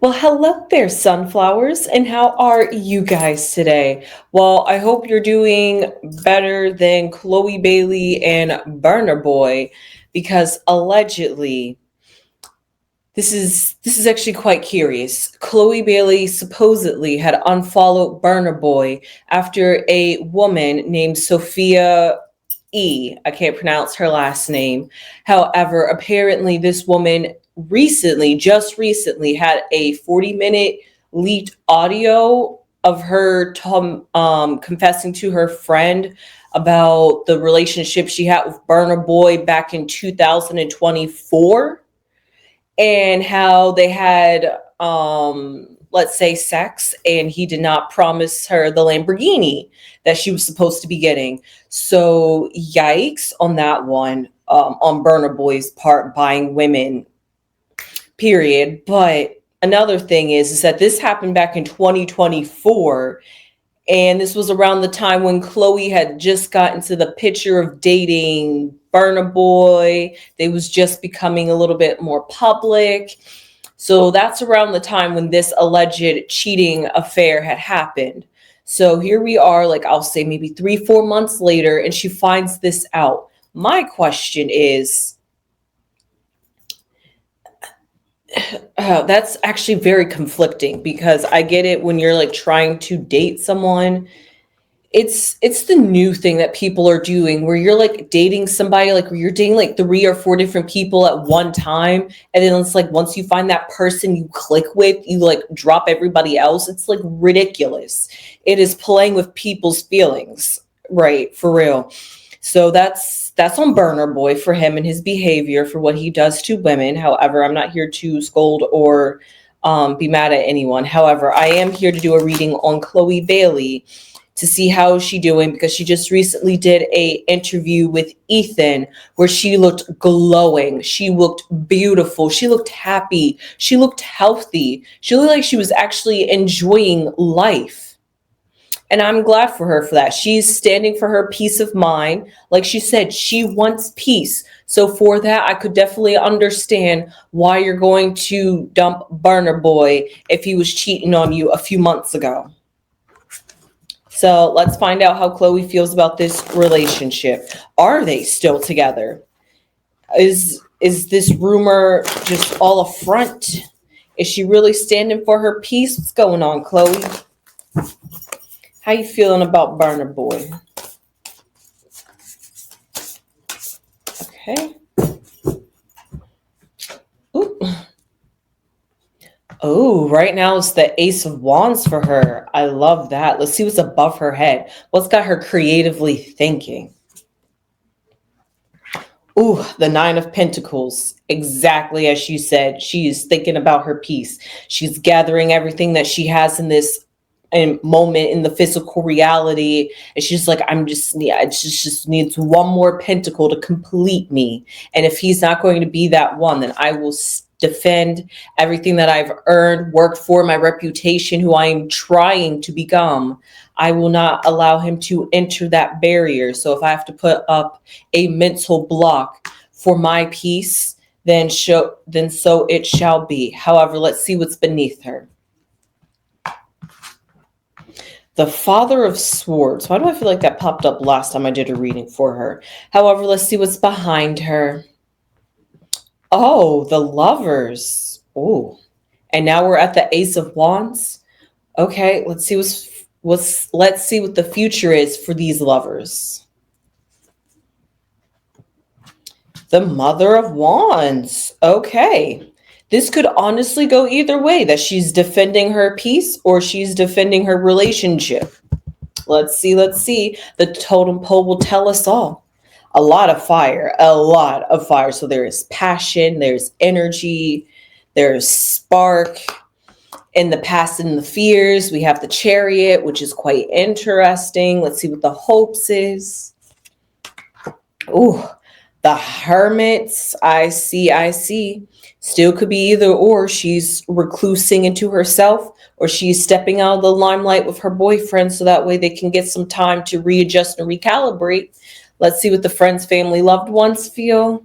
Well, hello there, sunflowers, and how are you guys today? Well, I hope you're doing better than Chloe Bailey and Burner Boy, because allegedly, this is actually quite curious. Chloe Bailey supposedly had unfollowed Burner Boy after a woman named Sophia I can't pronounce her last name. However, apparently this woman just recently had a 40-minute leaked audio of her confessing to her friend about the relationship she had with Burner Boy back in 2024 and how they had let's say sex, and he did not promise her the Lamborghini that she was supposed to be getting. So yikes on that one, on Burner Boy's part, buying women, period. But another thing is that this happened back in 2024, and this was around the time when Chloe had just got into the picture of dating Burna Boy. They was just becoming a little bit more public. So that's around the time when this alleged cheating affair had happened. So here we are, like I'll say maybe 3, 4 months later, and she finds this out. My question is, that's actually very conflicting, because I get it when you're like trying to date someone. It's the new thing that people are doing, where you're like dating somebody, like where you're dating like 3 or 4 different people at one time, and then it's like once you find that person you click with, you like drop everybody else. It's like ridiculous. It is playing with people's feelings, right? For real. So that's on Burner Boy for him and his behavior, for what he does to women. However, I'm not here to scold or be mad at anyone. However, I am here to do a reading on Chloe Bailey to see how is she doing, because she just recently did a interview with Ethan where she looked glowing. She looked beautiful. She looked happy. She looked healthy. She looked like she was actually enjoying life. And I'm glad for her for that. She's standing for her peace of mind. Like she said, she wants peace. So for that, I could definitely understand why you're going to dump Burner Boy if he was cheating on you a few months ago. So let's find out how Chloe feels about this relationship. Are they still together? Is this rumor just all a front? Is she really standing for her peace? What's going on, Chloe? How you feeling about Burner Boy? Okay. Ooh. Oh, right now it's the Ace of Wands for her. I love that. Let's see what's above her head. What's got her creatively thinking? Ooh, the Nine of Pentacles. Exactly as she said. She is thinking about her peace. She's gathering everything that she has in this moment in the physical reality. And she's like, it just needs one more pentacle to complete me. And if he's not going to be that one, then I will defend everything that I've earned, worked for, my reputation, who I am trying to become. I will not allow him to enter that barrier. So if I have to put up a mental block for my peace, then so it shall be. However, let's see what's beneath her. The Father of Swords. Why do I feel like that popped up last time I did a reading for her? However, let's see what's behind her. Oh, the Lovers. Oh, and now we're at the Ace of Wands. Okay, let's see let's see what the future is for these lovers. The Mother of Wands. Okay. This could honestly go either way, that she's defending her peace or she's defending her relationship. Let's see. The totem pole will tell us all. A lot of fire. So there is passion, there's energy, there's spark. In the past and the fears, we have the Chariot, which is quite interesting. Let's see what the hopes is. Ooh, the Hermits. I see. Still could be either or. She's reclusing into herself, or she's stepping out of the limelight with her boyfriend so that way they can get some time to readjust and recalibrate. Let's see what the friends, family, loved ones feel.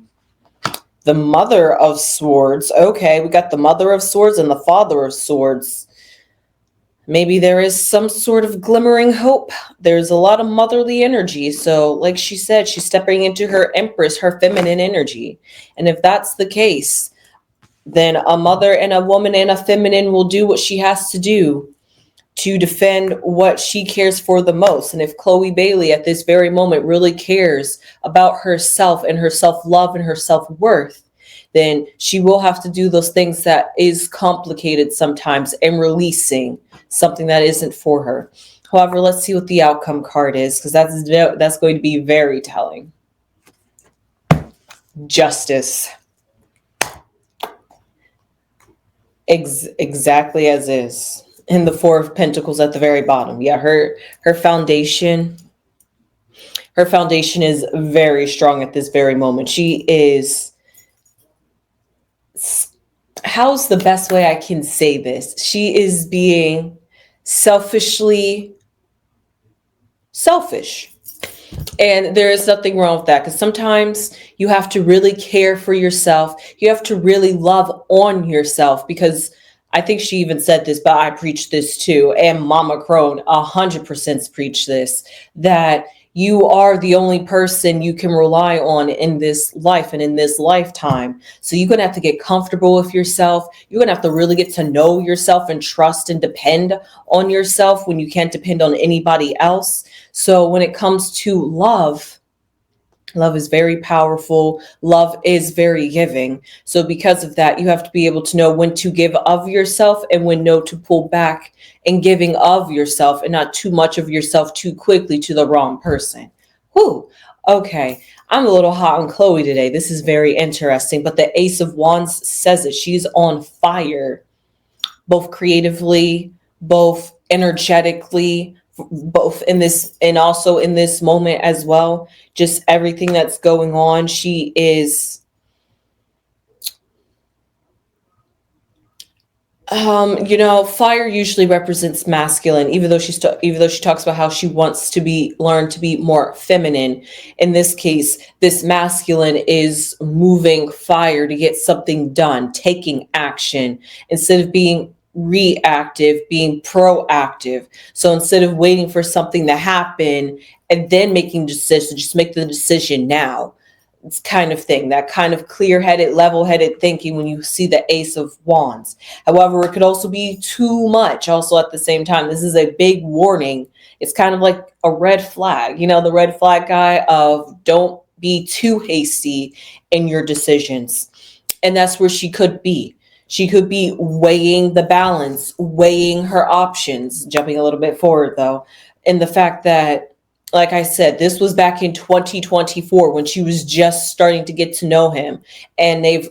The Mother of Swords. Okay, we got the Mother of Swords and the Father of Swords. Maybe there is some sort of glimmering hope. There's a lot of motherly energy. So, like she said, she's stepping into her Empress, her feminine energy. And if that's the case, then a mother and a woman and a feminine will do what she has to do to defend what she cares for the most. And if Chloe Bailey at this very moment really cares about herself and her self-love and her self-worth, then she will have to do those things that is complicated sometimes and releasing something that isn't for her. However, let's see what the outcome card is, because that's going to be very telling. Justice. Exactly as is. And the Four of Pentacles at the very bottom. Yeah, her foundation is very strong at this very moment. She is, how's the best way I can say this? She is being selfishly selfish. And there is nothing wrong with that, because sometimes you have to really care for yourself. You have to really love on yourself, because I think she even said this, but I preach this too. And Mama Crone 100% preach this, that you are the only person you can rely on in this life and in this lifetime. So you're going to have to get comfortable with yourself. You're going to have to really get to know yourself and trust and depend on yourself when you can't depend on anybody else. So when it comes to love, love is very powerful. Love is very giving. So because of that, you have to be able to know when to give of yourself and when no to pull back and giving of yourself, and not too much of yourself too quickly to the wrong person. Whew. Okay. I'm a little hot on Chloe today. This is very interesting, but the Ace of Wands says it. She's on fire, both creatively, both energetically, both in this and also in this moment as well. Just everything that's going on. She is fire usually represents masculine, even though she talks about how she wants to learn to be more feminine. In this case, this masculine is moving fire to get something done, taking action instead of being reactive, being proactive. So instead of waiting for something to happen and then making decisions, just make the decision now. It's kind of thing, that kind of clear-headed, level-headed thinking when you see the Ace of Wands. However, it could also be too much also at the same time. This is a big warning. It's kind of like a red flag, the red flag guy of don't be too hasty in your decisions. And that's where she could be. She could be weighing the balance, weighing her options, jumping a little bit forward though, in the fact that, like I said, this was back in 2024 when she was just starting to get to know him, and they've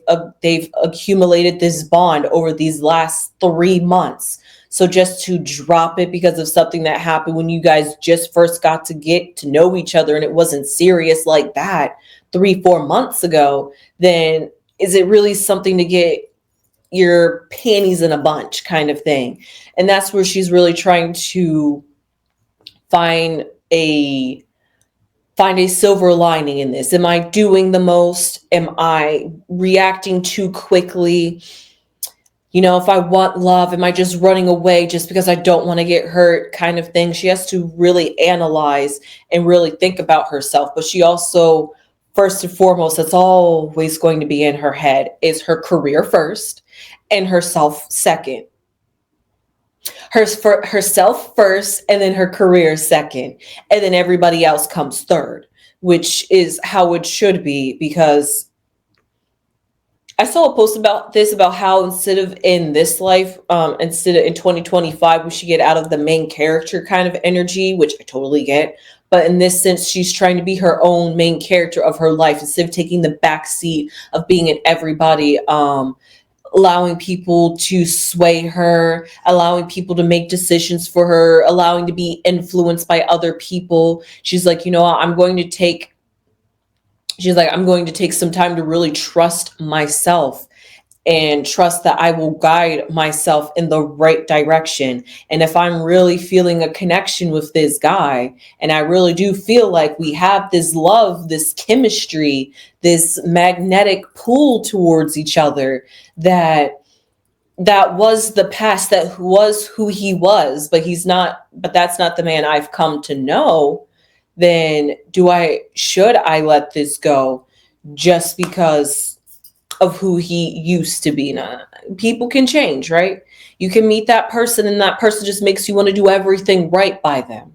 accumulated this bond over these last 3 months. So just to drop it because of something that happened when you guys just first got to get to know each other and it wasn't serious like that 3-4 months ago, then is it really something to get your panties in a bunch kind of thing? And that's where she's really trying to find a silver lining in this. Am I doing the most? Am I reacting too quickly? If I want love, am I just running away just because I don't want to get hurt kind of thing? She has to really analyze and really think about herself. But she also, first and foremost, that's always going to be in her head, is her career first and herself second. Herself first, and then her career second, and then everybody else comes third, which is how it should be. Because I saw a post about how instead of in this life, instead of in 2025, we should get out of the main character kind of energy, which I totally get. But in this sense, she's trying to be her own main character of her life instead of taking the back seat of being in everybody. Allowing people to sway her, allowing people to make decisions for her, allowing to be influenced by other people. She's like, I'm going to take some time to really trust myself and trust that I will guide myself in the right direction. And if I'm really feeling a connection with this guy, and I really do feel like we have this love, this chemistry, this magnetic pull towards each other, that was the past, that was who he was, but that's not the man I've come to know, then should I let this go just because of who he used to be? Now, people can change, right? You can meet that person and that person just makes you want to do everything right by them.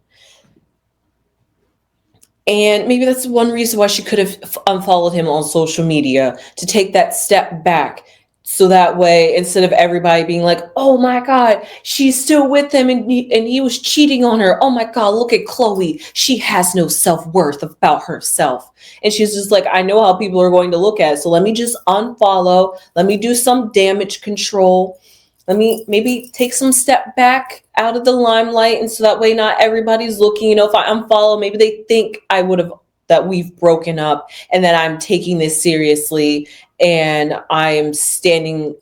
And maybe that's one reason why she could have unfollowed him on social media, to take that step back. So that way, instead of everybody being like, oh my God, she's still with him and he was cheating on her. Oh my God, look at Chloe. She has no self-worth about herself. And she's just like, I know how people are going to look at it. So let me just unfollow. Let me do some damage control. Let me maybe take some step back out of the limelight. And so that way, not everybody's looking, if I unfollow, maybe they think that we've broken up and that I'm taking this seriously and I'm standing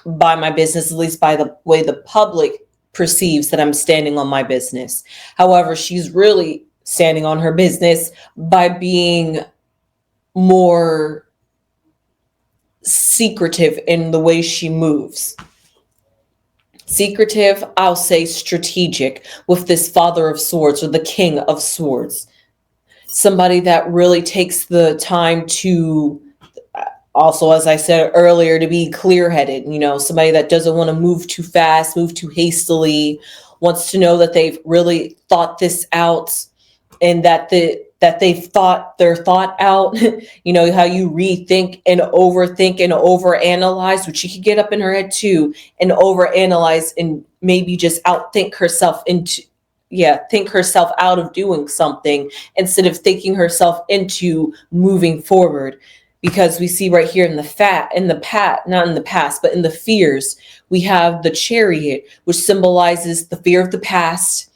by my business, at least by the way the public perceives that I'm standing on my business. However, she's really standing on her business by being more secretive in the way she moves. Secretive, I'll say strategic, with this Father of Swords or the King of Swords. Somebody that really takes the time to, also, as I said earlier, to be clear-headed, somebody that doesn't want to move too fast, move too hastily, wants to know that they've really thought this out and that they've thought their thought out. How you rethink and overthink and overanalyze, which she could get up in her head too, and overanalyze and maybe just think herself out of doing something instead of thinking herself into moving forward. Because we see right here in the fears, we have the Chariot, which symbolizes the fear of the past,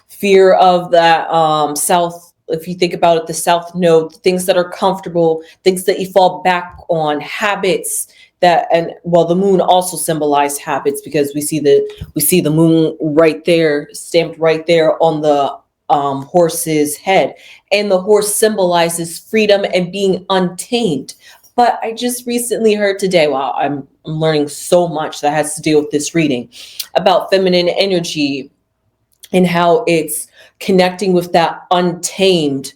fear of that south. If you think about it, the South Node, things that are comfortable, things that you fall back on, habits the moon also symbolized habits, because we see the moon right there, stamped right there on the horse's head, and the horse symbolizes freedom and being untamed. But I just recently heard today, wow, I'm learning so much that has to do with this reading, about feminine energy and how it's connecting with that untamed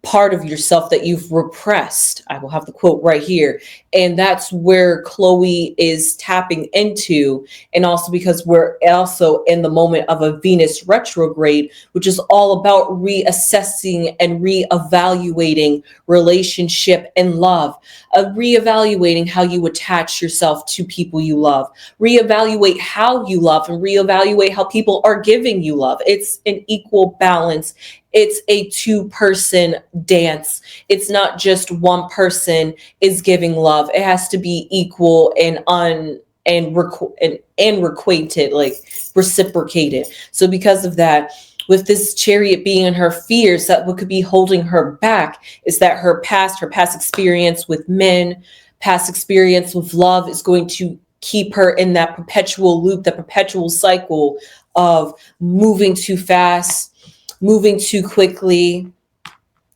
part of yourself that you've repressed. I will have the quote right here. And that's where Chloe is tapping into. And also because we're also in the moment of a Venus retrograde, which is all about reassessing and reevaluating relationship and love, reevaluating how you attach yourself to people you love, reevaluate how you love, and reevaluate how people are giving you love. It's an equal balance. It's a two-person dance. It's not just one person is giving love. It has to be equal and requited, like reciprocated. So because of that, with this Chariot being in her fears, that what could be holding her back is that her past experience with men, past experience with love is going to keep her in that perpetual loop, that perpetual cycle of moving too fast, moving too quickly,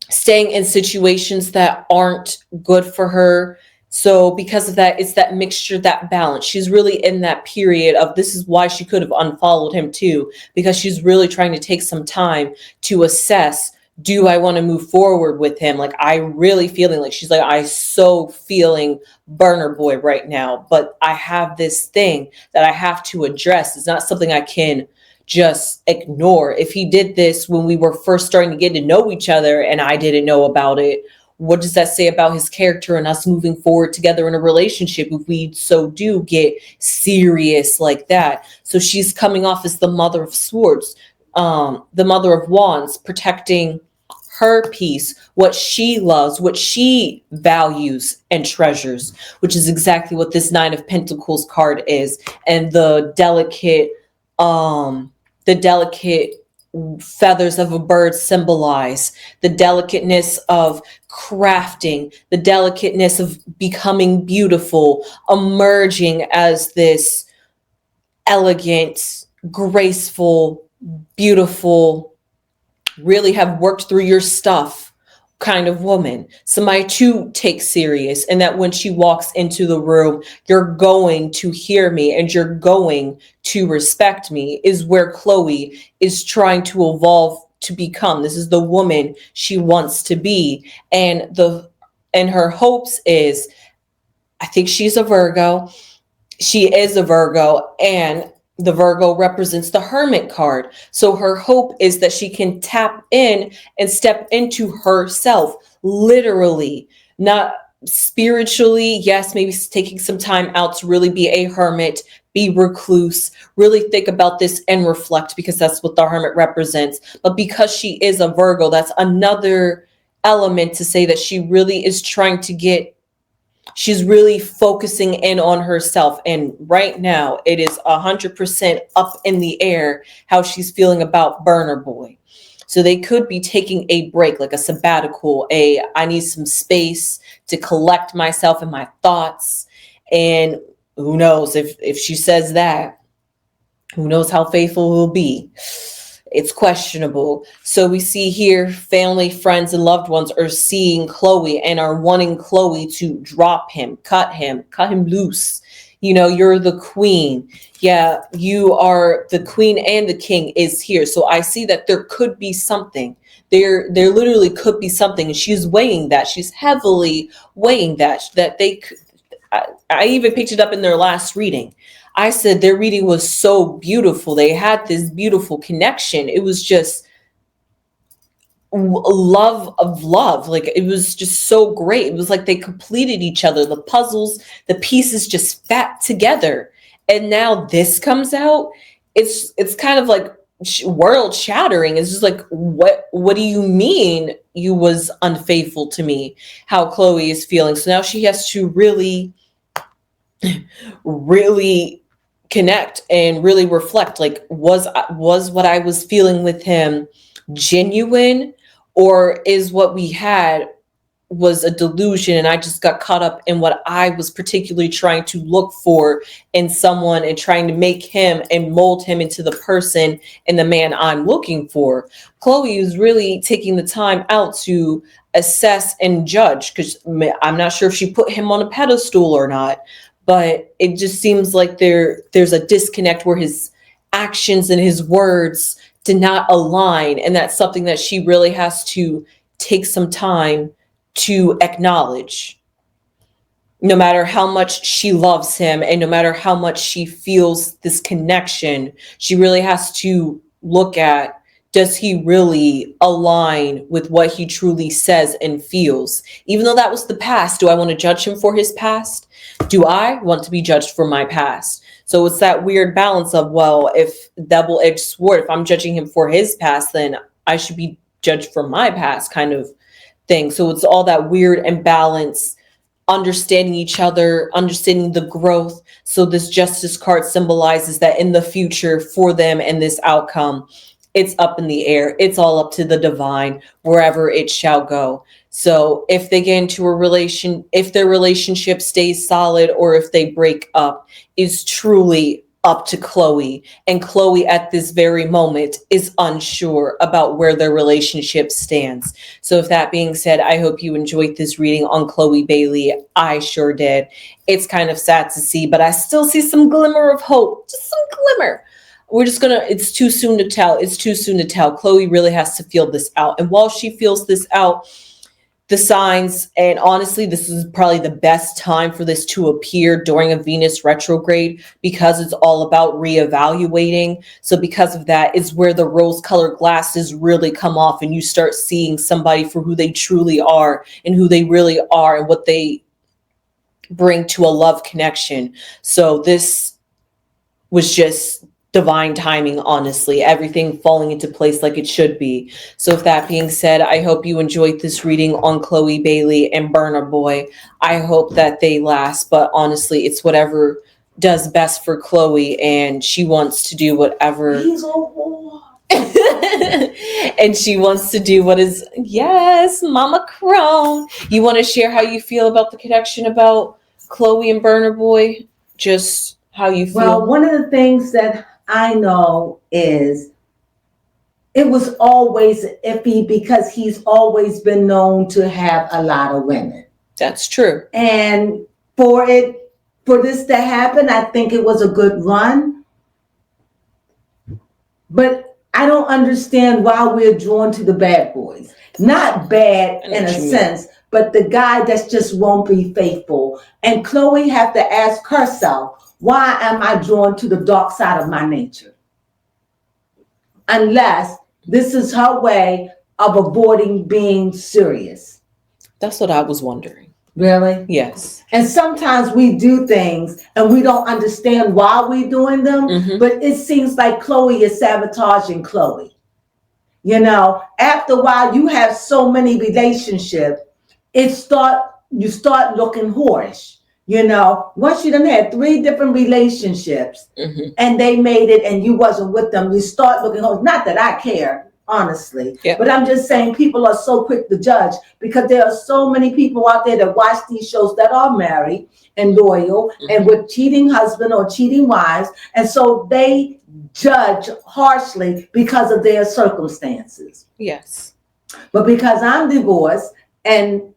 staying in situations that aren't good for her. So because of that, it's that mixture, that balance. She's really in that period of, this is why she could have unfollowed him too, because she's really trying to take some time to assess, do I want to move forward with him? Like, I really feeling like, she's like, I so feeling burner boy right now, but I have this thing that I have to address. It's not something I can just ignore. If he did this when we were first starting to get to know each other and I didn't know about it, what does that say about his character and us moving forward together in a relationship if we so do get serious like that? So she's coming off as the Mother of Swords, the Mother of Wands, protecting her peace, what she loves, what she values and treasures, which is exactly what this Nine of Pentacles card is. And the delicate feathers of a bird symbolize, the delicateness of crafting, the delicateness of becoming beautiful, emerging as this elegant, graceful, beautiful, really have worked through your stuff kind of woman. Somebody to take serious, and that when she walks into the room, you're going to hear me and you're going to respect me, is where Chloe is trying to evolve to become. This is the woman she wants to be. And her hopes is, I think she's a Virgo. She is a Virgo, and the Virgo represents the Hermit card. So her hope is that she can tap in and step into herself, literally, not spiritually. Yes, maybe taking some time out to really be a hermit, be recluse, really think about this and reflect, because that's what the Hermit represents. But because she is a Virgo, that's another element to say that she really is trying to she's really focusing in on herself. And right now it is 100% up in the air how she's feeling about Burner Boy. So they could be taking a break, like a sabbatical, I need some space to collect myself and my thoughts. And who knows if she says that, who knows how faithful he'll be. It's questionable. So we see here family, friends, and loved ones are seeing Chloe and are wanting Chloe to drop him, cut him loose. You're the queen. Yeah, you are the queen, and the king is here. So I see that there could be something. There literally could be something. And she's weighing that. She's heavily weighing that they could. I even picked it up in their last reading. I said their reading was so beautiful. They had this beautiful connection. It was just love of love. Like, it was just so great. It was like they completed each other. The puzzles, the pieces just fit together. And now this comes out. It's kind of like world shattering. It's just like, what do you mean you was unfaithful to me? How Chloe is feeling. So now she has to really connect and really reflect, like, was what I was feeling with him genuine, or is what we had was a delusion and I just got caught up in what I was particularly trying to look for in someone and trying to make him and mold him into the person and the man I'm looking for. Chloe is really taking the time out to assess and judge, because I'm not sure if she put him on a pedestal or not. But it just seems like there's a disconnect where his actions and his words did not align. And that's something that she really has to take some time to acknowledge. No matter how much she loves him and no matter how much she feels this connection, she really has to look at, does he really align with what he truly says and feels? Even though that was the past, do I want to judge him for his past? Do I want to be judged for my past? So it's that weird balance of, well, if double-edged sword, if I'm judging him for his past, then I should be judged for my past kind of thing. So it's all that weird imbalance, understanding each other, understanding the growth. So this Justice card symbolizes that in the future for them and this outcome, it's up in the air. It's all up to the divine, wherever it shall go. So if they get into if their relationship stays solid or if they break up, is truly up to Chloe. And Chloe at this very moment is unsure about where their relationship stands. So with that being said, I hope you enjoyed this reading on Chloe Bailey. I sure did. It's kind of sad to see, but I still see some glimmer of hope, just some glimmer. It's too soon to tell. It's too soon to tell. Chloe really has to feel this out. And while she feels this out, the signs, and honestly, this is probably the best time for this to appear during a Venus retrograde, because it's all about reevaluating. So because of that is where the rose-colored glasses really come off and you start seeing somebody for who they truly are and who they really are and what they bring to a love connection. So this was just divine timing, honestly, everything falling into place like it should be. So with that being said, I hope you enjoyed this reading on Chloe Bailey and Burner Boy. I hope that they last, but honestly, it's whatever does best for Chloe, and she wants to do whatever. And she wants to do what is, yes, Mama Crone. You want to share how you feel about the connection about Chloe and Burner Boy? Just how you feel? Well, one of the things that I know is it was always iffy because he's always been known to have a lot of women. That's true. And for this to happen, I think it was a good run. But I don't understand why we're drawn to the bad boys. Not bad in a sense, but the guy that just won't be faithful. And Chloe have to ask herself, why am I drawn to the dark side of my nature? Unless this is her way of avoiding being serious. That's what I was wondering. Really? Yes. And sometimes we do things and we don't understand why we're doing them, but it seems like Chloe is sabotaging Chloe. You know, after a while, you have so many relationships, you start looking whorish. You know, once you done had 3 different relationships and they made it and you wasn't with them, you start looking whorish. Not that I care, honestly, but I'm just saying people are so quick to judge because there are so many people out there that watch these shows that are married and loyal and with cheating husband or cheating wives. And so they judge harshly because of their circumstances. Yes. But because I'm divorced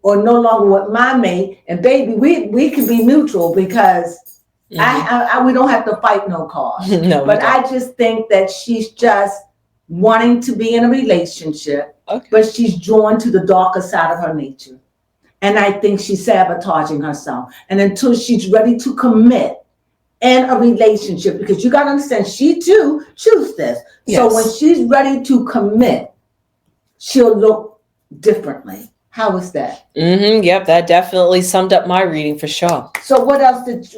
or no longer with my mate, and baby, we can be neutral because we don't have to fight no cause. No, but I just think that she's just wanting to be in a relationship, but she's drawn to the darker side of her nature. And I think she's sabotaging herself. And until she's ready to commit in a relationship, because you got to understand, she too chooses this. Yes. So when she's ready to commit, she'll look differently. How was that? Yep, that definitely summed up my reading for sure. So what else? Did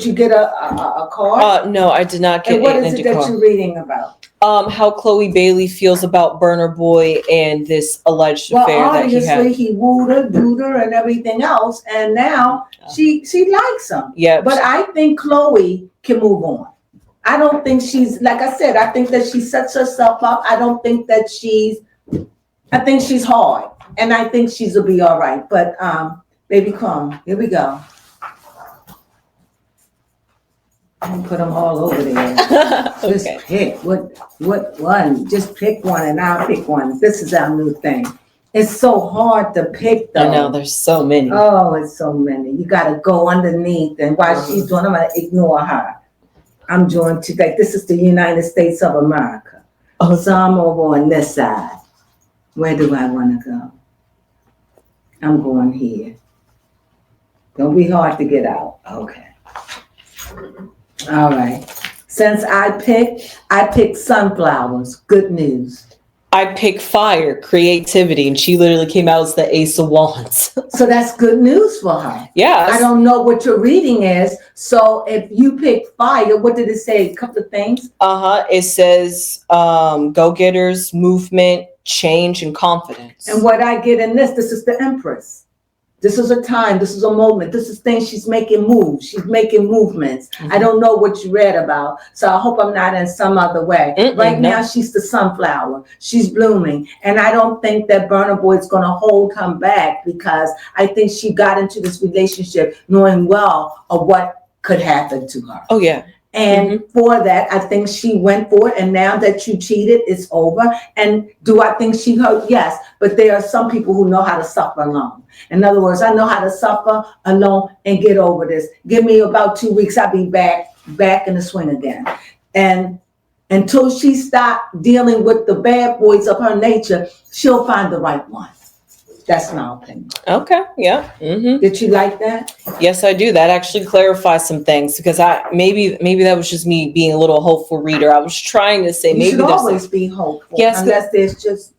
you get a card? No, I did not get. And what is it that you're reading about? How Chloe Bailey feels about Burner Boy and this alleged affair that he had. Obviously, he wooed her, dooed her, and everything else, and now she likes him. Yeah. But I think Chloe can move on. I don't think she's, like I said, I think that she sets herself up. I think she's hard, and I think she'll be all right. But baby Crone, here we go. I'm gonna put them all over there. Just pick what one. Just pick one, and I'll pick one. This is our new thing. It's so hard to pick, though. I know, there's so many. Oh, it's so many. You got to go underneath, and while she's doing, I'm gonna ignore her. I'm doing today. This is the United States of America. Oh, so I'm over on this side. Where do I want to go? I'm going here. Don't be hard to get out. Okay. All right. Since I picked sunflowers. Good news. I picked fire, creativity, and she literally came out as the Ace of Wands. So that's good news for her. Yeah. I don't know what your reading is. So if you pick fire, what did it say? A couple of things. It says go-getters, movement, change, and confidence. And what I get in this is the Empress. This is a time, this is a moment, this is things she's making moves, she's making movements. I don't know what you read about, so I hope I'm not in some other way. Right now, she's the sunflower, she's blooming, and I don't think that Burner Boy is gonna hold her back because I think she got into this relationship knowing well of what could happen to her. Oh, yeah. And for that, I think she went for it. And now that you cheated, it's over. And do I think she hurt? Yes. But there are some people who know how to suffer alone. In other words, I know how to suffer alone and get over this. Give me about 2 weeks, I'll be back in the swing again. And until she stops dealing with the bad boys of her nature, she'll find the right one. That's my opinion. Okay. Yeah. Did you like that? Yes, I do. That actually clarifies some things because maybe that was just me being a little hopeful reader. I was trying to say maybe there's always be hopeful. Yes, unless there's just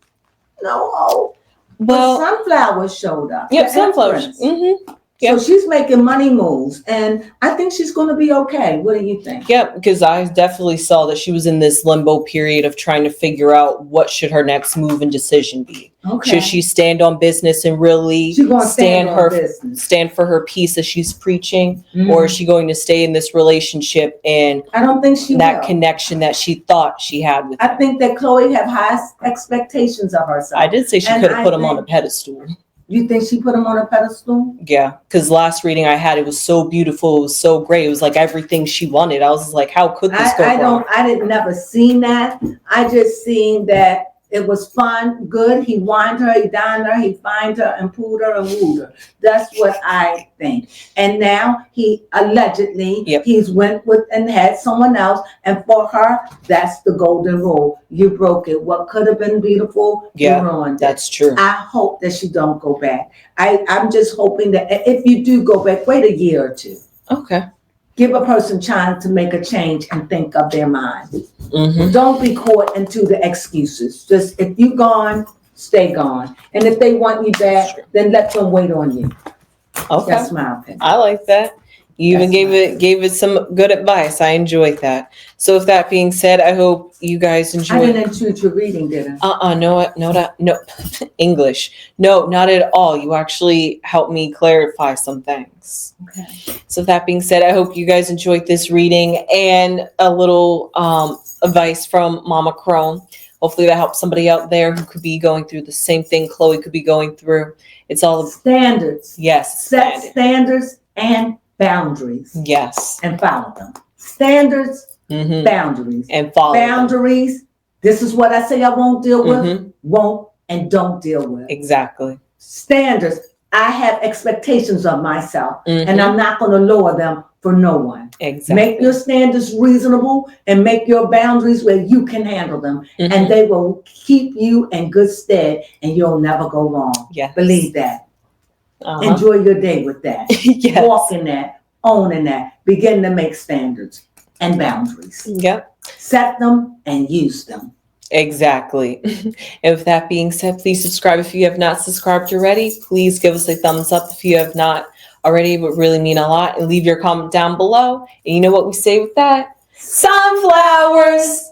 no hope. Well, sunflowers showed up. Yep, sunflowers. Yeah. So she's making money moves, and I think she's going to be okay. What do you think? Yeah, because I definitely saw that she was in this limbo period of trying to figure out what should her next move and decision be. Okay. Should she stand on business and really She's going to stand on business. stand for her piece as she's preaching, or is she going to stay in this relationship and I don't think she that will. connection that she thought she had with him? I think that Chloe have high expectations of herself. I did say she And could have I put him on a think- pedestal. You think she put him on a pedestal? Yeah, because last reading I had, it was so beautiful, it was so great. It was like everything she wanted. I was just like, how could this go wrong? I didn't never seen that. I just seen that it was fun, good. He wined her, he dined her, he fined her and pooed her and wooed her. That's what I think. And now he allegedly, he's went with and had someone else. And for her, that's the golden rule. You broke it. What could have been beautiful, you ruined it. That's true. I hope that she don't go back. I'm just hoping that if you do go back, wait a year or two. Okay. Give a person time to make a change and think of their mind. Mm-hmm. Don't be caught into the excuses. Just if you gone, stay gone. And if they want you back, then let them wait on you. Okay. That's my opinion. I like that. You even gave it some good advice. I enjoyed that. So with that being said, I hope you guys enjoyed. I didn't intrude your reading, did I? No, English. No, not at all. You actually helped me clarify some things. Okay. So with that being said, I hope you guys enjoyed this reading and a little advice from Mama Crone. Hopefully that helps somebody out there who could be going through the same thing Chloe could be going through. It's all standards. Yes. Set standards and boundaries. Yes. And follow them. Standards, boundaries. And follow boundaries. Them. This is what I say I won't deal with, won't and don't deal with. Exactly. Standards. I have expectations of myself, and I'm not going to lower them for no one. Exactly. Make your standards reasonable and make your boundaries where you can handle them, and they will keep you in good stead, and you'll never go wrong. Yes. Believe that. Enjoy your day with that. Yes. Walk in that, own in that. Begin to make standards and boundaries. Yep. Set them and use them. Exactly. And with that being said, please subscribe if you have not subscribed already. Please give us a thumbs up if you have not already. It would really mean a lot. And leave your comment down below. And you know what we say with that? Sunflowers!